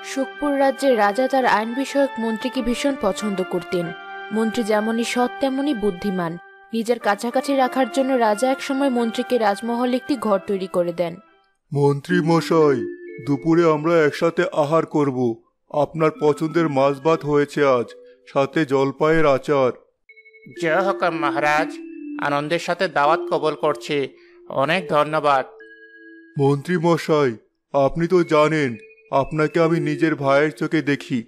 সুখপুর রাজ্যের রাজা তার আইন বিষয়ক মন্ত্রীকে ভীষণ পছন্দ করতেন। মন্ত্রী যেমনই সৎ তেমনই বুদ্ধিমান। নিজের কাছাকাছি রাখার জন্য রাজা একসময় মন্ত্রীকে রাজমহলে একটি ঘর তৈরি করে দেন। মন্ত্রী মশাই, দুপুরে আমরা একসাথে আহার করব। আপনার পছন্দের মাছ ভাত হয়েছে আজ, সাথে জলপাইয়ের আচার। জয় হুকুম মহারাজ, আনন্দের সাথে দাওয়াত কবুল করছি। অনেক ধন্যবাদ। মন্ত্রী মশাই, আপনি তো জানেন আপনাকে আমি নিজের ভাইয়ের চোখে দেখি।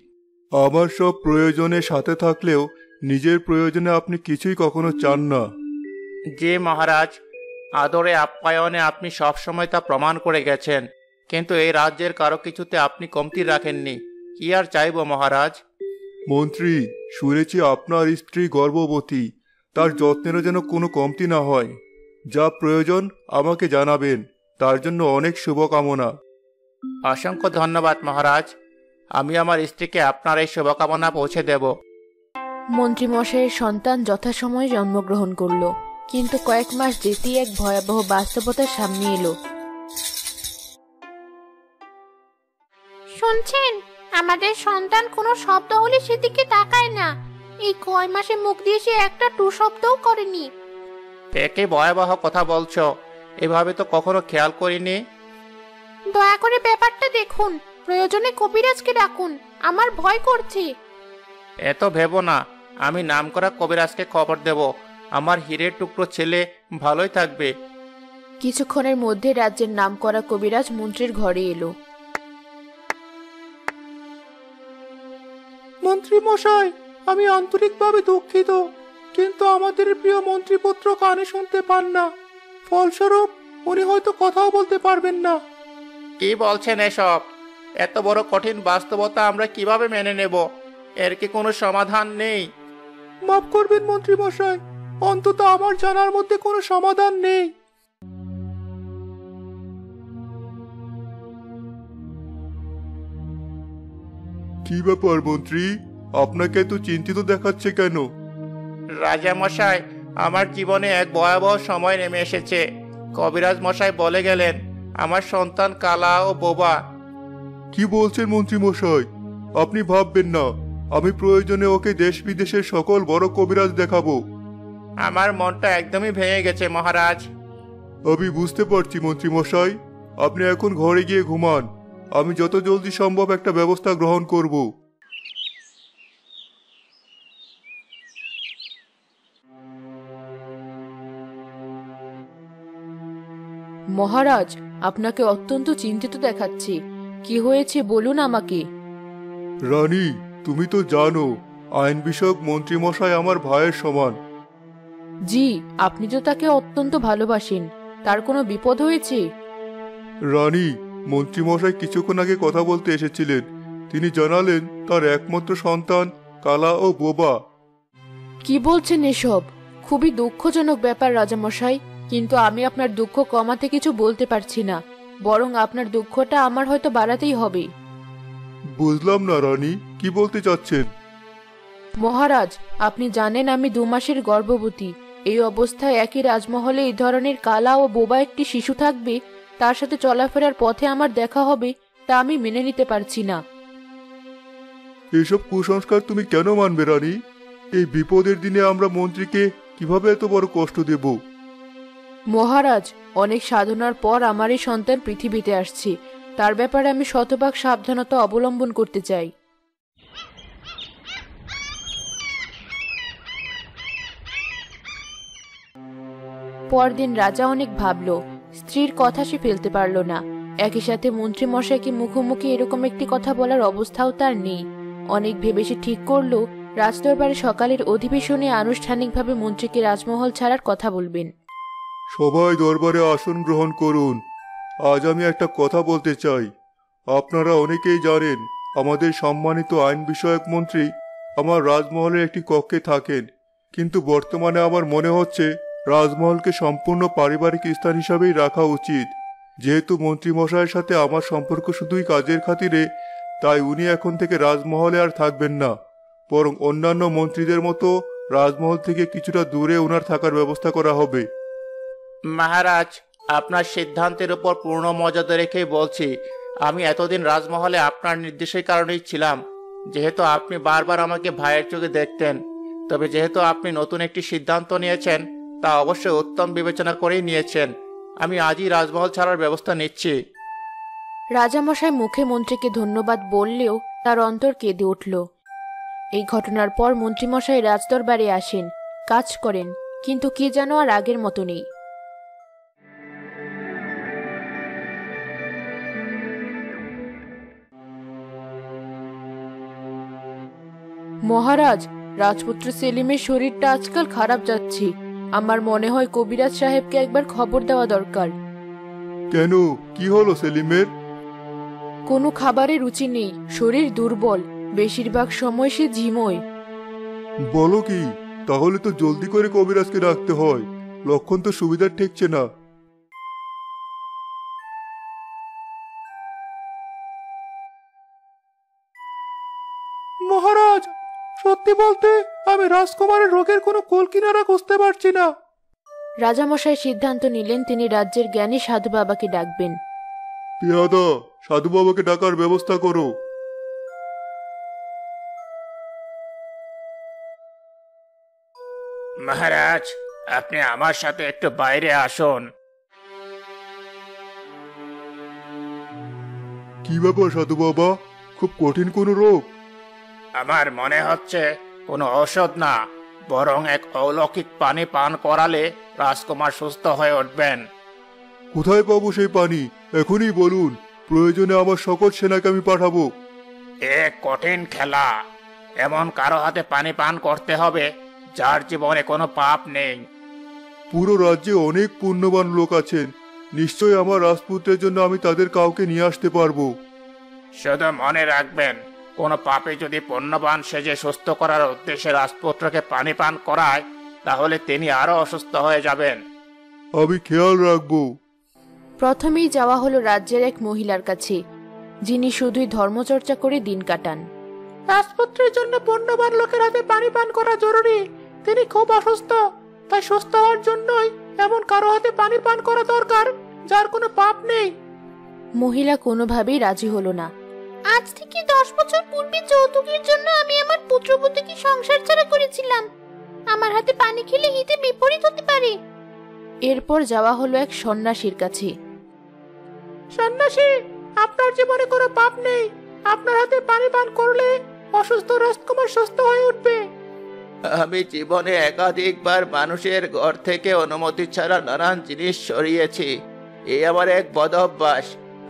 আমার সব প্রয়োজনে সাথে থাকলেও নিজের প্রয়োজনে আপনি কিছুই কখনো চান না। জি মহারাজ, আদরে আপ্যায়নে আপনি সবসময় তা প্রমাণ করে গেছেন, কিন্তু এই রাজ্যের কারো কিছুতে আপনি কমতি রাখেননি। কি আর চাইব মহারাজ। মন্ত্রী, শুনেছি আপনার স্ত্রী গর্ভবতী। তার যত্নেরও যেন কোনো কমতি না হয়। যা প্রয়োজন আমাকে জানাবেন, তার জন্য অনেক শুভকামনা। অসংখ্য ধন্যবাদ মহারাজ, আমি আমার স্ত্রীকে আপনার এই শুভকামনা পৌঁছে দেব। মন্ত্রী মশাইয়ের সন্তান যথাসময়ে জন্মগ্রহণ করল, কিন্তু কয়েক মাস যেতেই এক ভয়াবহ বাস্তবতার সামনে এলো। শুনছেন, আমাদের সন্তান কোনো শব্দ হলে সেদিকে তাকায় না। এই কয় মাসে মুখ দিয়ে সে একটা টু শব্দও করেনি। একে ভয়াবহ কথা বলছো, এভাবে তো কখনো খেয়াল করিনি। দয়া করে ব্যাপারটা দেখুন, প্রয়োজনে কবিরাজকে ডাকুন, আমার ভয় করছে। এত ভেবো না, আমি নামকরা কবিরাজকে খবর দেব। আমার হীরের টুকরো ছেলে ভালোই থাকবে। কিছুক্ষণের মধ্যে রাজ্যের নামকরা কবিরাজ মন্ত্রীর ঘরে এলো। মন্ত্রী মশাই, আমি আন্তরিকভাবে দুঃখিত, কিন্তু আমাদের প্রিয় মন্ত্রীপুত্র কানে শুনতে পান না। ফলস্বরূপ উনি হয়তো কথাও বলতে পারবেন না। কি বলছেন এসব? এত বড় কঠিন বাস্তবতা আমরা কিভাবে মেনে নেব? এর কি কোনো সমাধান নেই? মাফ করবেন মন্ত্রী মশাই, অন্তত আমার জানার মধ্যে কোনো সমাধান নেই। কি ব্যাপার মন্ত্রী, আপনাকে এত চিন্তিত দেখাচ্ছে কেন? রাজা মশাই, আমার জীবনে এক ভয়াবহ সময় নেমে এসেছে। কবিরাজ মশাই বলে গেলেন আমার সন্তান কালা ও বোবা। কি বলছেন মন্ত্রী মশাই? আপনি ভাববেন না, আমি প্রয়োজনে ওকে দেশ বিদেশের সকল বড় কবিরাজ দেখাবো। আমার মনটা একদমই ভেঙে গেছে মহারাজ। আমি বুঝতে পারছি মন্ত্রী মশাই, আপনি এখন ঘরে গিয়ে ঘুমান। আমি যত জলদি সম্ভব একটা ব্যবস্থা গ্রহণ করব। মহারাজ, আপনাকে অত্যন্ত চিন্তিত দেখাচ্ছে। কি হয়েছে বলুন আমাকে। রানী, তুমি তো জানো আইন বিষয়ক মন্ত্রী মশাই আমার ভাইয়ের সমান। জি, আপনি তো তাকে অত্যন্ত ভালোবাসেন। তার কোনো বিপদ হয়েছে? রানী, মন্ত্রী মশাই কিছুক্ষণ আগে কথা বলতে এসেছিলেন। তিনি জানালেন তার একমাত্র সন্তান কালা ও বোবা। কি বলছেন এসব? খুবই দুঃখজনক ব্যাপার রাজামশাই, কিন্তু আমি আপনার দুঃখ কমাতে কিছু বলতে পারছি না। বরং আপনার দুঃখটা আমার হয়তো বাড়াতেই হবে। বুঝলাম না রানী, কি বলতে চাচ্ছেন? মহারাজ, আপনি জানেন আমি 2 মাসের গর্ভবতী। এই অবস্থায় একই রাজমহলে এই ধরনের কালা ও বোবা একটি শিশু থাকবে, তার সাথে চলাফেরার পথে আমার দেখা হবে, তা আমি মেনে নিতে পারছি না। এসব কুসংস্কার তুমি কেন মানবে রানী? এই বিপদের দিনে আমরা মন্ত্রীকে কিভাবে এত বড় কষ্ট দেব? মহারাজ, অনেক সাধনার পর আমার এই সন্তান পৃথিবীতে আসছে। তার ব্যাপারে আমি শতভাগ সাবধানতা অবলম্বন করতে চাই। পরদিন রাজা অনেক ভাবল, স্ত্রীর কথা সে ফেলতে পারল না। একই সাথে মন্ত্রী মশাইকে মুখোমুখি এরকম একটি কথা বলার অবস্থাও তার নেই। অনেক ভেবে সে ঠিক করলো রাজদরবারে সকালের অধিবেশনে আনুষ্ঠানিকভাবে মন্ত্রীকে রাজমহল ছাড়ার কথা বলবেন। সবাই দরবারে আসন গ্রহণ করুন। আজ আমি একটা কথা বলতে চাই। আপনারা অনেকেই জানেন আমাদের সম্মানিত আইন বিষয়ক মন্ত্রী আমার রাজমহলের একটি কক্ষে থাকেন, কিন্তু বর্তমানে আমার মনে হচ্ছে রাজমহলকে সম্পূর্ণ পারিবারিক স্থান হিসাবেই রাখা উচিত। যেহেতু মন্ত্রী মশাইয়ের সাথে আমার সম্পর্ক শুধুই কাজের খাতিরে, তাই উনি এখন থেকে রাজমহলে আর থাকবেন না, বরং অন্যান্য মন্ত্রীদের মতো রাজমহল থেকে কিছুটা দূরে ওনার থাকার ব্যবস্থা করা হবে। মহারাজ, আপনার সিদ্ধান্তের উপর পূর্ণ মর্যাদা রেখেই বলছি, আমি এতদিন রাজমহলে আপনার নির্দেশের কারণেই ছিলাম, যেহেতু আপনি বারবার আমাকে ভাইয়ের চোখে দেখতেন। তবে যেহেতু আপনি নতুন একটি সিদ্ধান্ত নিয়েছেন, তা অবশ্যই উত্তম বিবেচনা করেই নিয়েছেন। আমি আজই রাজমহল ছাড়ার ব্যবস্থা নিচ্ছি। রাজামশাই মুখে মন্ত্রীকে ধন্যবাদ বললেও তার অন্তর কেঁদে উঠল। এই ঘটনার পর মন্ত্রীমশাই রাজদরবারে আসেন, কাজ করেন, কিন্তু কি যেন আর আগের মতো নেই। মহারাজ, রাজপুত্র সেলিমের শরীরটা আজকাল খারাপ যাচ্ছে। আমার মনে হয় কবিরাজ সাহেবকে একবার খবর দেওয়া দরকার। কেন, কি হলো সেলিমের? কোনো খাবারে রুচি নেই, শরীর দুর্বল, বেশিরভাগ সময় সে ঝিমোয়। বলো কি? তাহলে তো জলদি করে কবিরাজকে ডাকতে হয়, লক্ষণ তো সুবিধার ঠেকছে না। মহারাজ, সত্যি বলতে আমি রাজকুমারের রোগের কোনো কুল কিনারা খুঁজতে পারছি না। রাজামশাই সিদ্ধান্ত নিলেন তিনি রাজ্যের জ্ঞানী সাধু বাবাকে ডাকবেন। পেয়াদা, সাধু বাবাকে ডাকার ব্যবস্থা করো। মহারাজ, আপনি আমার সাথে একটু বাইরে আসুন। কি ব্যাপার সাধু বাবা, খুব কঠিন কোনো রোগ? আমার মনে হচ্ছে কোনো ঔষধ না, বরং এক অলৌকিক পানি পান করালে রাজকুমার সুস্থ হয়ে উঠবেন। কোথায় পাবো সেই পানি? এখনই বলুন, প্রয়োজনে আমার সকল সেনাকে আমি পাঠাবো। এক কঠিন খেলা, এমন কারো হাতে পানি পান করতে হবে যার জীবনে কোনো পাপ নেই। পুরো রাজ্যে অনেক পুণ্যবান লোক আছেন, নিশ্চয়ই আমার রাজপুত্রের জন্য আমি তাদের কাউকে নিয়ে আসতে পারবো। শুধু মনে রাখবেন, কোনো পাপে যদি পুণ্যবান সেজে সুস্থ করার উদ্দেশ্যে রাজপুত্রকে পানি পান করায়, তাহলে তিনি আরো অসুস্থ হয়ে যাবেন। আমি খেয়াল রাখবো। প্রথমেই যাওয়া হলো রাজ্যের এক মহিলার কাছে, যিনি শুধুই ধর্মচর্চা করে দিন কাটান। রাজপুত্রের জন্য পুণ্যবান লোকের হাতে পানি পান করা জরুরি। তিনি খুব অসুস্থ, তাই সুস্থ হওয়ার জন্যই এমন কারো হাতে পানি পান করা দরকার যার কোনো পাপ নেই। মহিলা কোনোভাবেই রাজি হলো না। আজ থেকে 10 বছর পূর্বে যৌতুকের জন্য আমি আমার পুত্রবধূকে সংসার ছাড়া করেছিলাম। আমার হাতে পানি খেলে হিতে বিপরীত হতে পারে। এরপর যাওয়া হলো এক সন্ন্যাসীর কাছে। সন্ন্যাসী, আপনার জীবনে কোনো পাপ নেই, আপনার হাতে পানি পান করলে অসুস্থ রাজকুমার সুস্থ হয়ে উঠবে। আমি জীবনে একাধিকবার মানুষের ঘর থেকে অনুমতি ছাড়া নানান জিনিস সরিয়েছি। এই আমার এক বদ অভ্যাস।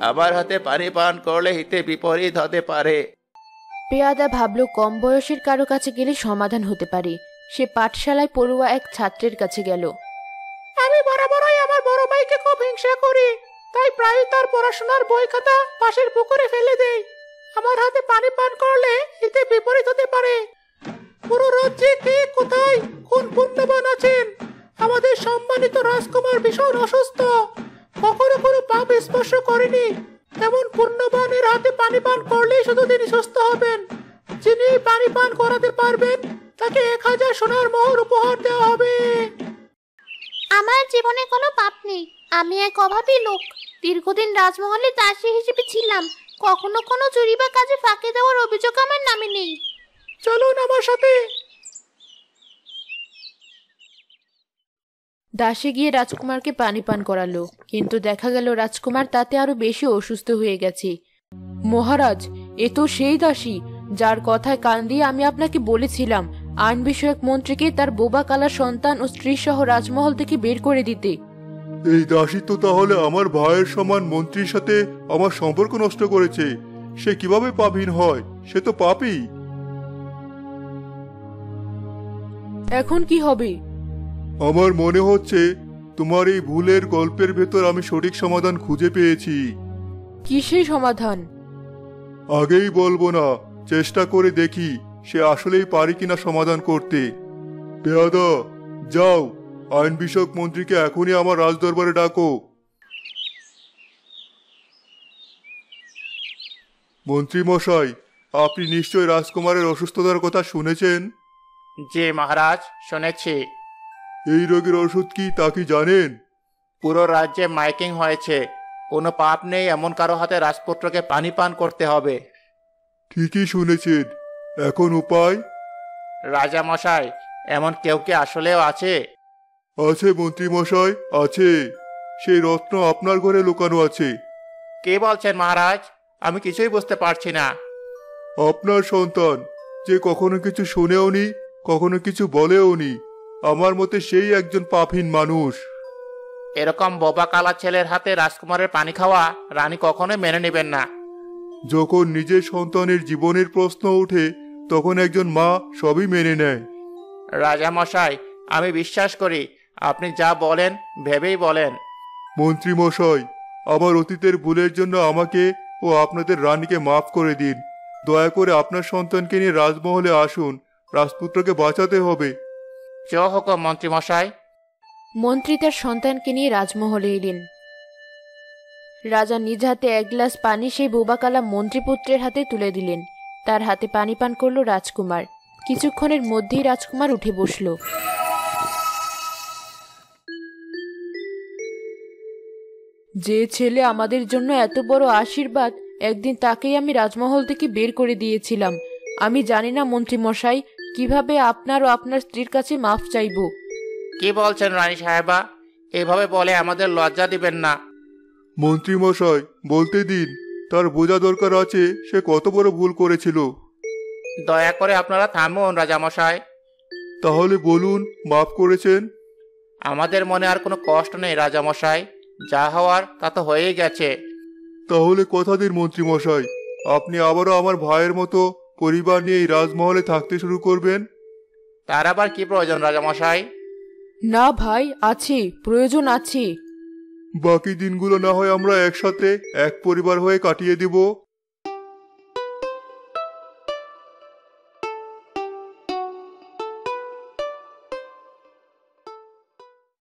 আমার হাতে পানি পান করলে হিতে বিপরীত হতে পারে। পেয়াদা ভাবল কম বয়সের কারো কাছে গেলে সমাধান হতে পারে। সে পাঠশালায় পড়ুয়া এক ছাত্রের কাছে গেল। আমি বরাবরই আমার বড় ভাইকে খুব হিংসা করি, তাই প্রায়ই তার পড়াশোনার বই খাতা পাশের পুকুরে ফেলে দেই। আমার হাতে পানি পান করলে হিতে বিপরীত হতে পারে। পুরো রাজ্যে কে কোথায় কোন পুণ্যবান আছেন? আমাদের সম্মানিত রাজকুমার ভীষণ অসুস্থ, কখনো কোনো পাপ স্পর্শ করেনি। এমন পুণ্যবানের হাতে পানি পান করলেই শুধু তিনি সুস্থ হবেন। যিনি পানি পান করাতে পারবেন তাকে 1000 সোনার মোহর উপহার দেওয়া হবে। আমার জীবনে কোনো পাপ নেই। আমি এক অভাবী লোক, দীর্ঘদিন রাজমহলে দাসী হিসেবে ছিলাম। কখনো কোনো চুরি বা কাজে ফাঁকি দেওয়ার অভিযোগ আমার নামে নেই। চলুন আমার সাথে। দাসী গিয়ে রাজকুমারকে পানি পান করালো, কিন্তু দেখা গেল রাজকুমার তাতে আরো বেশি অসুস্থ হয়ে গেছে। মহারাজ, এ তো সেই দাসী যার কথায় কান দিয়ে আমি আপনাকে বলেছিলাম আইন বিষয়ক মন্ত্রীকে তার বোবা কালা সন্তান ও স্ত্রী সহ রাজমহল থেকে বের করে দিতে। এই দাসী তো তাহলে আমার ভাইয়ের সমান মন্ত্রীর সাথে আমার সম্পর্ক নষ্ট করেছে। সে কিভাবে পাপহীন হয়? সে তো পাপী। এখন কি হবে? আমার মনে হচ্ছে তোমার এই ভুলের গল্পের ভেতর আমি সঠিক সমাধান খুঁজে পেয়েছি। কি সেই সমাধান? আগেই বলবো না, চেষ্টা করে দেখি সে আসলেই পারি কিনা সমাধান করতে। পেয়াদা, যাও, আইন বিষয়ক মন্ত্রীকে এখনই আমার রাজদরবারে ডাকো। মন্ত্রী মশাই, আপনি নিশ্চয় রাজকুমারের অসুস্থতার কথা শুনেছেন। জি মহারাজ, শুনেছি। এই রোগের ওষুধ কি তা কি জানেন? পুরো রাজ্যে মাইকিং হয়েছে, কোনো পাপ নেই এমন কারো হাতে রাজপুত্রকে পানি পান করতে হবে। ঠিকই শুনেছেন। এখন উপায়? রাজা মশাই, এমন কেউ কি আসলেও আছে? আছে মন্ত্রী মশাই, আছে। সেই রত্ন আপনার ঘরে লুকানো আছে। কে বলছেন মহারাজ? আমি কিছুই বুঝতে পারছি না। আপনার সন্তান, যে কখনো কিছু শুনেওনি, কখনো কিছু বলেওনি। আমার মতে সেই একজন পাপহীন মানুষ। এরকম বোবা কালা ছেলের হাতে রাজকুমারের পানি খাওয়া রানী কখনোই মেনে নেবেন না। যখন নিজের সন্তানের জীবনের প্রশ্ন ওঠে, তখন একজন মা সবই মেনে নেয়। রাজা মশাই, আমি বিশ্বাস করি আপনি যা বলেন ভেবেই বলেন। মন্ত্রী মশাই, আমার অতীতের ভুলের জন্য আমাকে ও আপনাদের রানীকে মাফ করে দিন। দয়া করে আপনার সন্তানকে নিয়ে রাজমহলে আসুন। রাজপুত্রকে বাঁচাতে হবে। জয় হোক মন্ত্রী মশাই। মন্ত্রী তার সন্তানকে নিয়ে রাজমহলে এলেন। রাজা নিজ হাতে এক গ্লাস পানি সেই বোবাকালা মন্ত্রীপুত্রের হাতে তুলে দিলেন। তার হাতে পানি পান করল রাজকুমার। কিছুক্ষণের মধ্যেই রাজকুমার উঠে বসল। যে ছেলে আমাদের জন্য এত বড় আশীর্বাদ, একদিন তাকেই আমি রাজমহল থেকে বের করে দিয়েছিলাম। আমি জানি না মন্ত্রী মশাই, কিভাবে আপনার ও আপনার স্ত্রীর কাছে মাফ চাইব। কি বলছেন রানী সাহেবা? এভাবে বলে আমাদের লজ্জা দিবেন না। মন্ত্রী মশাই, বলতে দিন। তার বোঝা দরকার আছে সে কত বড় ভুল করেছিল। দয়া করে আপনারা থামুন রাজামশাই। তাহলে বলুন, মাফ করেছেন? আমাদের মনে আর কোনো কষ্ট নেই রাজামশাই। যা হওয়ার তা তো হয়েই গেছে। তাহলে কথা দিন মন্ত্রী মশাই, আপনি আবারও আমার ভাইয়ের মতো পরিবার নিয়ে এই রাজমহলে থাকতে শুরু করবেন। তার আবার কি প্রয়োজন রাজামশাই? না ভাই, আছে, প্রয়োজন আছে। বাকি দিনগুলো না হয় আমরা একসাথে এক পরিবার হয়ে কাটিয়ে দিব।